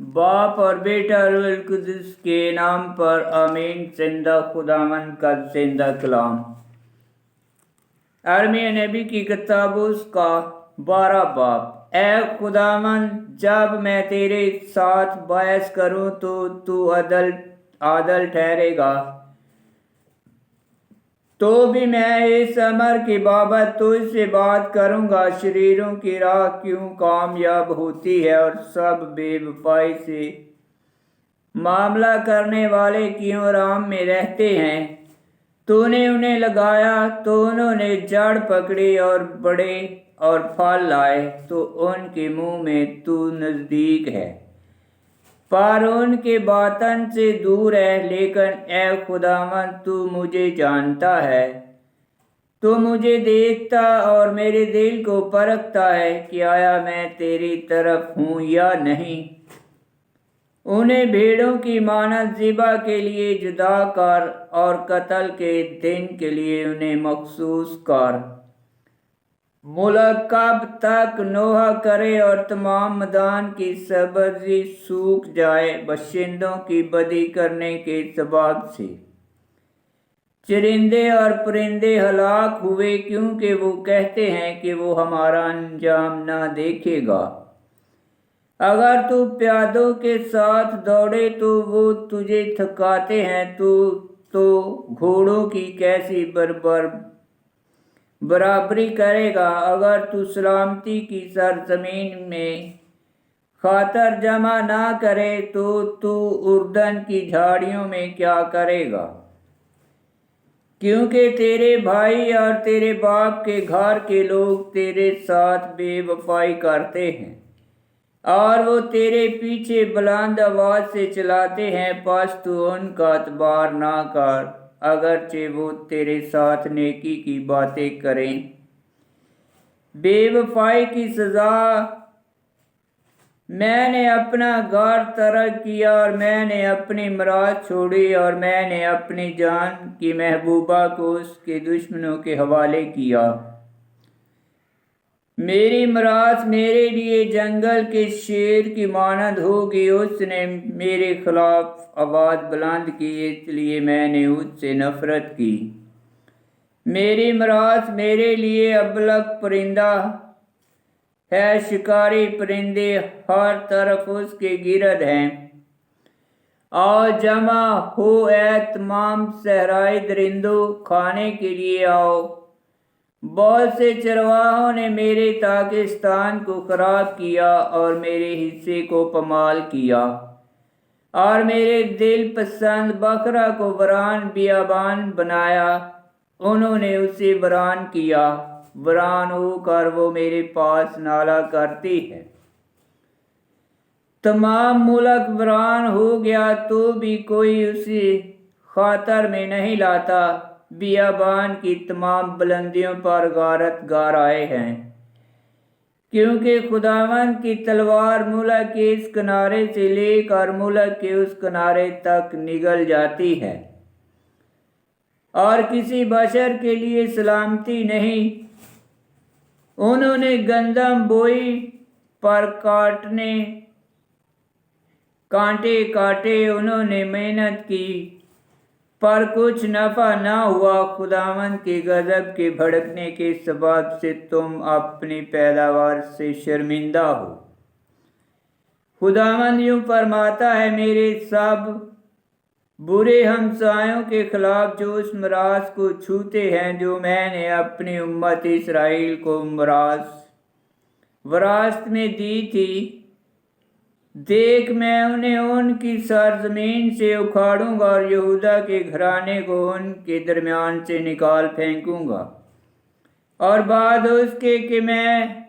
बाप और बेटा रूहुल कुद्दुस के नाम पर आमीन। जिंदा खुदावंद का जिंदा कलाम। अरमिया नबी की किताब उसका 12 बाब। ए खुदावंद, जब मैं तेरे साथ बहस करूं तो तू आदल ठहरेगा। तो भी मैं इस अमर की बाबत तुझसे बात करूंगा, शरीरों की राह क्यों कामयाब होती है और सब बेवफाई से मामला करने वाले क्यों आराम में रहते हैं। तूने उन्हें लगाया तो उन्होंने जड़ पकड़ी और बड़े और फल लाए, तो उनके मुंह में तू नजदीक है पर उनके बातन से दूर है। लेकिन ए खुदावंद, तू मुझे जानता है, तू मुझे देखता और मेरे दिल को परखता है कि आया मैं तेरी तरफ हूँ या नहीं। उन्हें भेड़ों की मानद ज़िबा के लिए जुदा कर और कत्ल के दिन के लिए उन्हें मखसूस कर। मुल्क कब तक नोहा करे और तमाम मैदान की सब्ज़ी सूख जाए बाशिंदों की बदी करने के सबब से। चरिंदे और परिंदे हलाक हुए क्योंकि वो कहते हैं कि वो हमारा अंजाम ना देखेगा। अगर तू प्यादों के साथ दौड़े तो वो तुझे थकाते हैं, तो घोड़ों की कैसी बराबरी करेगा। अगर तू सलामती की सरजमीन में खातर जमा ना करे तो तू उर्दन की झाड़ियों में क्या करेगा। क्योंकि तेरे भाई और तेरे बाप के घर के लोग तेरे साथ बेवफाई करते हैं और वो तेरे पीछे बुलंद आवाज से चलाते हैं, बस तू उनका एतबार ना कर, अगरचे वो तेरे साथ नेकी की बातें करें। बेवफाई की सजा मैंने अपना घर तर्क किया और मैंने अपनी मुराद छोड़ी और मैंने अपनी जान की महबूबा को उसके दुश्मनों के हवाले किया। मेरी मुराद मेरे लिए जंगल के शेर की मानद होगी। उसने मेरे खिलाफ आवाज़ बुलंद की, इसलिए मैंने उससे नफरत की। मेरी मुराद मेरे लिए अबलग परिंदा है, शिकारी परिंदे हर तरफ उसके गिरद हैं। आओ जमा हो ए तमाम सहराई दरिंदों, खाने के लिए आओ। बहुत से चरवाहों ने मेरे ताकिस्तान को खराब किया और मेरे हिस्से को पमाल किया और मेरे दिल पसंद बकरा को वरान बियाबान बनाया। उन्होंने उसे वरान किया, वरान होकर वो मेरे पास नाला करती है। तमाम मुल्क वरान हो गया तो भी कोई उसे खातर में नहीं लाता। बियाबान की तमाम बुलंदियों पर गारत गार आए हैं, क्योंकि खुदावंद की तलवार मुल्क के इस किनारे से लेकर मुल्क के उस किनारे तक निगल जाती है और किसी बशर के लिए सलामती नहीं। उन्होंने गंदम बोई पर कांटे काटे, उन्होंने मेहनत की पर कुछ नफा ना हुआ। खुदावंद के गजब के भड़कने के सबब से तुम अपनी पैदावार से शर्मिंदा हो। खुदावंद यूं फरमाता है, मेरे सब बुरे हमसायों के खिलाफ जो उस मिरास को छूते हैं जो मैंने अपनी उम्मत इसराइल को विरासत में दी थी, देख मैं उन्हें उनकी सरजमीन से उखाड़ूंगा और यहूदा के घराने को उनके दरमियान से निकाल फेंकूंगा। और बाद उसके कि मैं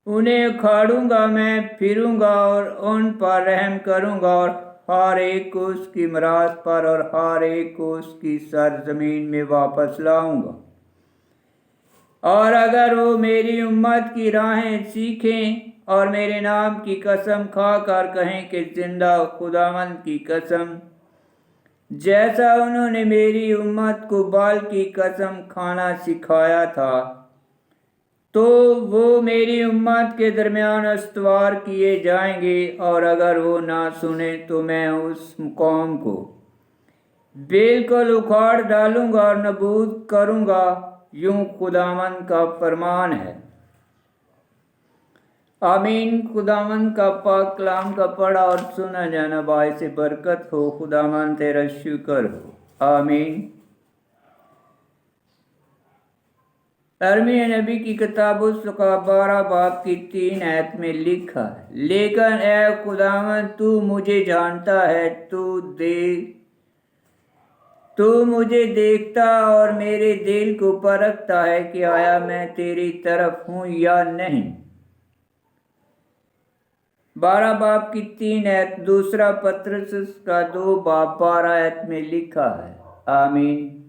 उन्हें उखाड़ूंगा, मैं फिरूंगा और उन पर रहम करूंगा और हर एक को उसकी मिरास पर और हर एक को उसकी सरजमीन में वापस लाऊंगा। और अगर वो मेरी उम्मत की राहें सीखें और मेरे नाम की कसम खा कर कहें कि जिंदा खुदावंद की कसम, जैसा उन्होंने मेरी उम्मत को बाल की कसम खाना सिखाया था, تو وہ میری امت کے درمیان استوار کیے جائیں گے، اور اگر وہ نہ سنے تو میں اس قوم کو بالکل اکھاڑ ڈالوں گا اور نابود کروں گا، یوں خداوند کا فرمان ہے۔ آمین۔ خداوند کا پاک کلام کا پڑھا اور سنا جانا باعث برکت ہو۔ خداوند تیرا شکر ہو۔ آمین۔ ارمیہ نبی کی کتاب اس کا 12 باب کی 3 آیت میں لکھا ہے، لیکن اے خداوند تو مجھے جانتا ہے، تو مجھے دیکھتا اور میرے دل کو پرکھتا ہے کہ آیا میں تیری طرف ہوں یا نہیں۔ 12 باب کی 3 آیت دوسرا پطرس کا 2 باب 12 آیت میں لکھا ہے۔ آمین۔